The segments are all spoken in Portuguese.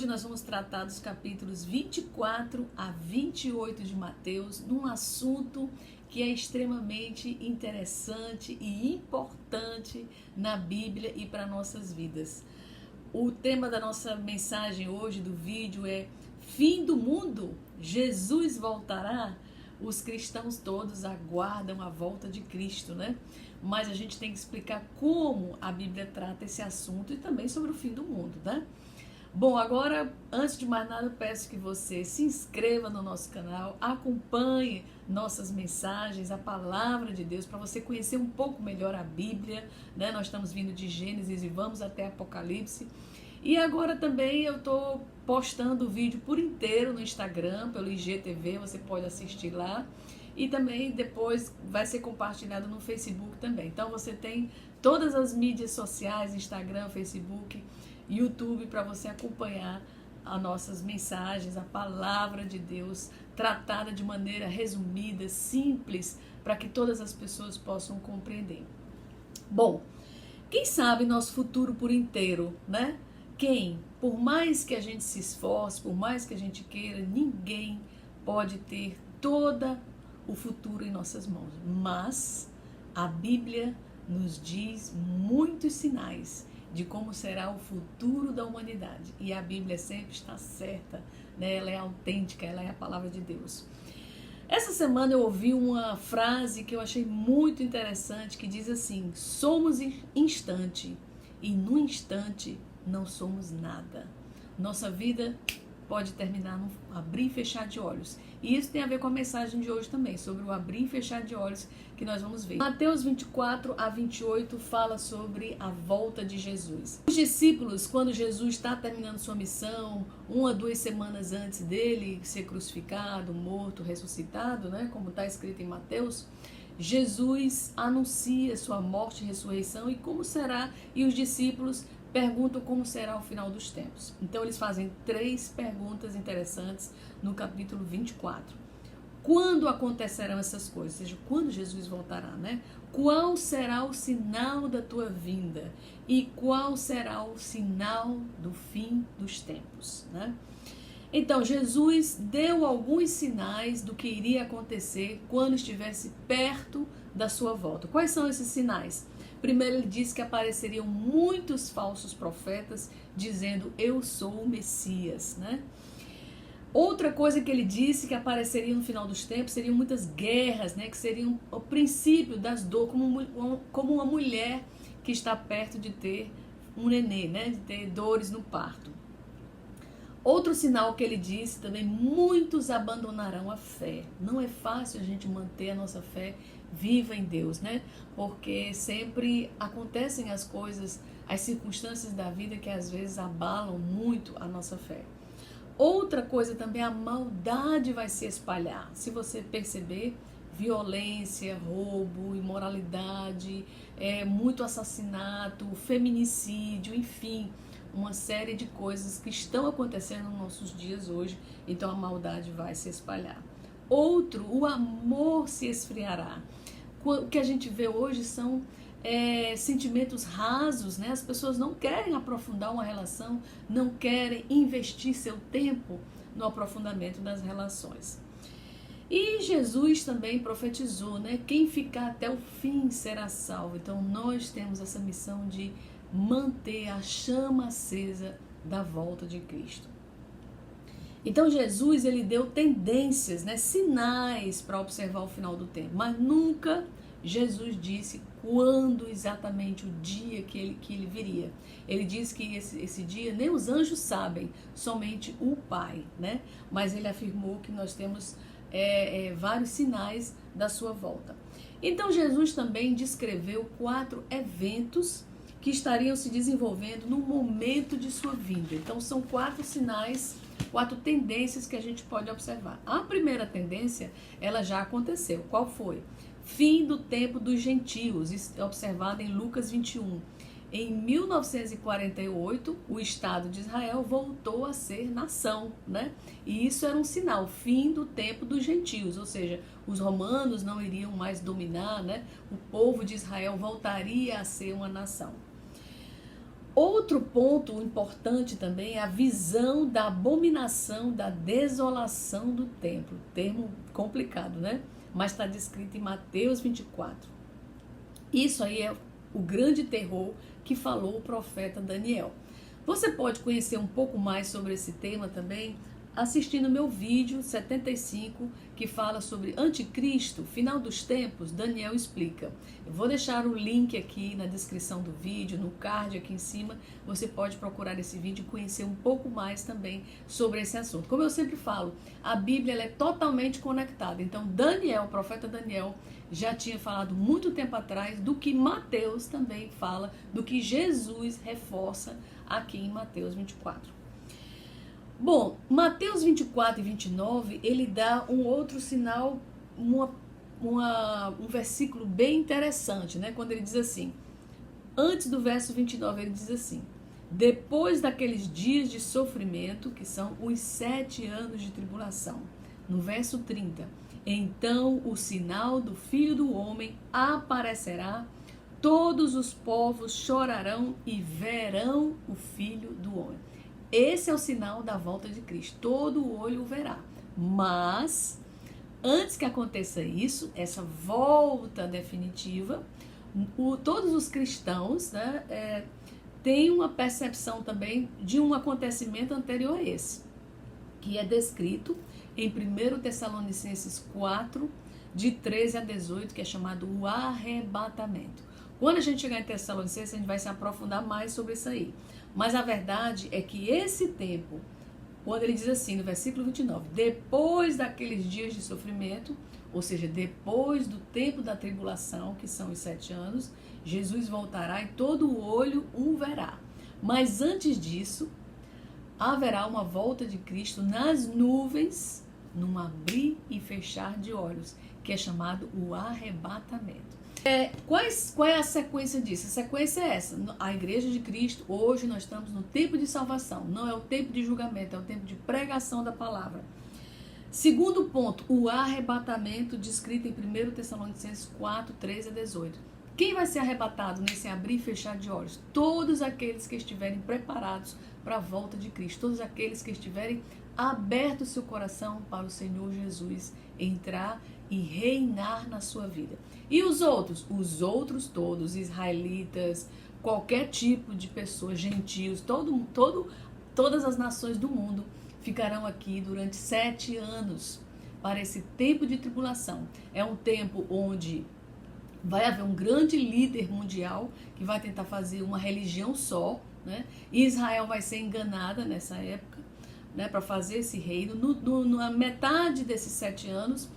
hoje nós vamos tratar dos capítulos 24 a 28 de Mateus, num assunto que é extremamente interessante e importante na Bíblia e para nossas vidas. O tema da nossa mensagem hoje, do vídeo, é Fim do Mundo? Jesus voltará? Os cristãos todos aguardam a volta de Cristo, né? Mas a gente tem que explicar como a Bíblia trata esse assunto e também sobre o fim do mundo, né? Bom, agora, antes de mais nada, eu peço que você se inscreva no nosso canal, acompanhe nossas mensagens, a palavra de Deus, para você conhecer um pouco melhor a Bíblia, né? Nós estamos vindo de Gênesis e vamos até Apocalipse. E agora também eu estou postando o vídeo por inteiro no Instagram, pelo IGTV, você pode assistir lá. E também depois vai ser compartilhado no Facebook também. Então você tem todas as mídias sociais, Instagram, Facebook, YouTube, para você acompanhar as nossas mensagens, a palavra de Deus, tratada de maneira resumida, simples, para que todas as pessoas possam compreender. Bom, quem sabe nosso futuro por inteiro, né? Quem? Por mais que a gente se esforce, por mais que a gente queira, ninguém pode ter todo o futuro em nossas mãos. Mas a Bíblia nos diz muitos sinais de como será o futuro da humanidade. E a Bíblia sempre está certa, né? Ela é autêntica, ela é a palavra de Deus. Essa semana eu ouvi uma frase que eu achei muito interessante, que diz assim: somos instante, e no instante não somos nada. Nossa vida pode terminar no abrir e fechar de olhos. E isso tem a ver com a mensagem de hoje também, sobre o abrir e fechar de olhos, que nós vamos ver. Mateus 24 a 28 fala sobre a volta de Jesus. Os discípulos, quando Jesus está terminando sua missão, 1 ou 2 semanas antes dele ser crucificado, morto, ressuscitado, né, como está escrito em Mateus, Jesus anuncia sua morte e ressurreição e como será, e os discípulos perguntam como será o final dos tempos. Então eles fazem 3 perguntas interessantes no capítulo 24. Quando acontecerão essas coisas? Ou seja, quando Jesus voltará, né? Qual será o sinal da tua vinda? E qual será o sinal do fim dos tempos, né? Então, Jesus deu alguns sinais do que iria acontecer quando estivesse perto da sua volta. Quais são esses sinais? Primeiro, ele disse que apareceriam muitos falsos profetas dizendo: eu sou o Messias, né? Outra coisa que ele disse que apareceria no final dos tempos seriam muitas guerras, né? Que seriam o princípio das dores, como uma mulher que está perto de ter um nenê, né? De ter dores no parto. Outro sinal que ele disse também: muitos abandonarão a fé. Não é fácil a gente manter a nossa fé viva em Deus, né? Porque sempre acontecem as coisas, as circunstâncias da vida que às vezes abalam muito a nossa fé. Outra coisa também, a maldade vai se espalhar. Se você perceber, violência, roubo, imoralidade, muito assassinato, feminicídio, enfim, uma série de coisas que estão acontecendo nos nossos dias hoje. Então a maldade vai se espalhar. Outro, o amor se esfriará. O que a gente vê hoje são sentimentos rasos, né? As pessoas não querem aprofundar uma relação, não querem investir seu tempo no aprofundamento das relações. E Jesus também profetizou, né? Quem ficar até o fim será salvo. Então nós temos essa missão de manter a chama acesa da volta de Cristo. Então Jesus, ele deu tendências, né, sinais para observar o final do tempo, mas nunca Jesus disse quando exatamente o dia que ele viria. Ele disse que esse dia nem os anjos sabem, somente o Pai, né? Mas ele afirmou que nós temos vários sinais da sua volta. Então Jesus também descreveu 4 eventos que estariam se desenvolvendo no momento de sua vinda. Então são 4 sinais, 4 tendências que a gente pode observar. A primeira tendência, ela já aconteceu. Qual foi? Fim do tempo dos gentios, observado em Lucas 21. Em 1948, o Estado de Israel voltou a ser nação, né? E isso era um sinal, fim do tempo dos gentios, ou seja, os romanos não iriam mais dominar, né? O povo de Israel voltaria a ser uma nação. outro ponto importante também é a visão da abominação da desolação do templo. Termo complicado, né? Mas está descrito em Mateus 24. Isso aí é o grande terror que falou o profeta Daniel. Você pode conhecer um pouco mais sobre esse tema também assistindo meu vídeo 75, que fala sobre Anticristo, final dos tempos. Daniel explica. Eu vou deixar o link aqui na descrição do vídeo, no card aqui em cima. Você pode procurar esse vídeo e conhecer um pouco mais também sobre esse assunto. Como eu sempre falo, a Bíblia ela é totalmente conectada. Então Daniel, o profeta Daniel, já tinha falado muito tempo atrás do que Mateus também fala, do que Jesus reforça aqui em Mateus 24. Bom, Mateus 24 e 29, ele dá um outro sinal, um versículo bem interessante, né? Quando ele diz assim, antes do verso 29, ele diz assim, depois daqueles dias de sofrimento, que são os 7 anos de tribulação. No verso 30, então o sinal do Filho do Homem aparecerá, todos os povos chorarão e verão o Filho do Homem. Esse é o sinal da volta de Cristo. Todo o olho o verá. Mas, antes que aconteça isso, essa volta definitiva, todos os cristãos, né, têm uma percepção também de um acontecimento anterior a esse, que é descrito em 1 Tessalonicenses 4, de 13 a 18, que é chamado o arrebatamento. Quando a gente chegar em Tessalonicenses, a gente vai se aprofundar mais sobre isso aí. Mas a verdade é que esse tempo, quando ele diz assim, no versículo 29, depois daqueles dias de sofrimento, ou seja, depois do tempo da tribulação, que são os 7 anos, Jesus voltará e todo o olho o verá. Mas antes disso, haverá uma volta de Cristo nas nuvens, num abrir e fechar de olhos, que é chamado o arrebatamento. Qual é a sequência disso? A sequência é essa. A Igreja de Cristo, hoje nós estamos no tempo de salvação. Não é o tempo de julgamento, é o tempo de pregação da palavra. Segundo ponto, o arrebatamento descrito em 1 Tessalonicenses 4, 13 a 18. Quem vai ser arrebatado nesse abrir e fechar de olhos? Todos aqueles que estiverem preparados para a volta de Cristo. Todos aqueles que estiverem abertos seu coração para o Senhor Jesus entrar e reinar na sua vida. E os outros? Os outros todos, israelitas, qualquer tipo de pessoa, gentios, todas as nações do mundo ficarão aqui durante 7 anos para esse tempo de tribulação. É um tempo onde vai haver um grande líder mundial que vai tentar fazer uma religião só, né? E Israel vai ser enganada nessa época, né, para fazer esse reino. Na metade desses 7 anos,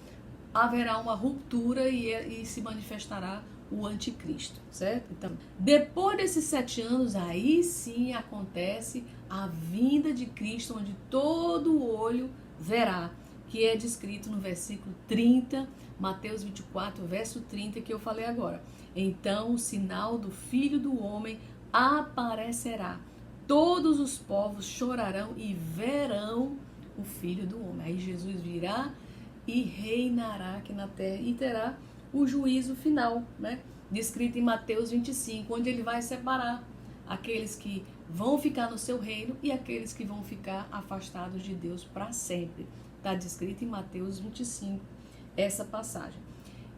haverá uma ruptura e se manifestará o anticristo, certo? Então, depois desses 7 anos, aí sim acontece a vinda de Cristo, onde todo o olho verá, que é descrito no versículo 30, Mateus 24, verso 30, que eu falei agora. Então o sinal do Filho do Homem aparecerá. Todos os povos chorarão e verão o Filho do Homem. Aí Jesus virá e reinará aqui na terra e terá o juízo final, né? Descrito em Mateus 25, onde ele vai separar aqueles que vão ficar no seu reino e aqueles que vão ficar afastados de Deus para sempre. Está descrito em Mateus 25, essa passagem.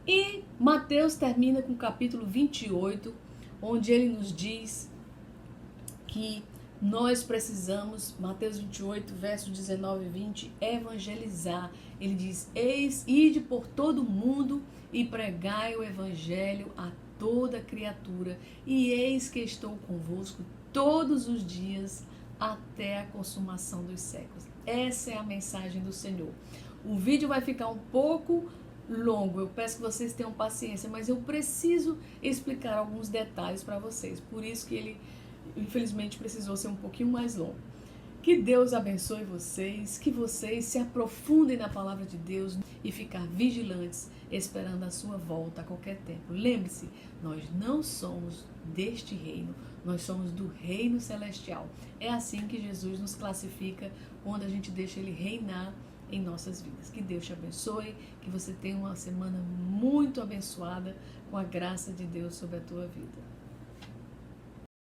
E Mateus termina com o capítulo 28, onde ele nos diz que nós precisamos, Mateus 28, versos 19 e 20, evangelizar. Ele diz, ide por todo o mundo e pregai o evangelho a toda criatura. E eis que estou convosco todos os dias até a consumação dos séculos. Essa é a mensagem do Senhor. O vídeo vai ficar um pouco longo, eu peço que vocês tenham paciência, mas eu preciso explicar alguns detalhes para vocês. Por isso que ele, infelizmente, precisou ser um pouquinho mais longo. Que Deus abençoe vocês, que vocês se aprofundem na palavra de Deus e ficar vigilantes, esperando a sua volta a qualquer tempo. Lembre-se, nós não somos deste reino, nós somos do reino celestial. É assim que Jesus nos classifica quando a gente deixa ele reinar em nossas vidas. Que Deus te abençoe, que você tenha uma semana muito abençoada com a graça de Deus sobre a tua vida.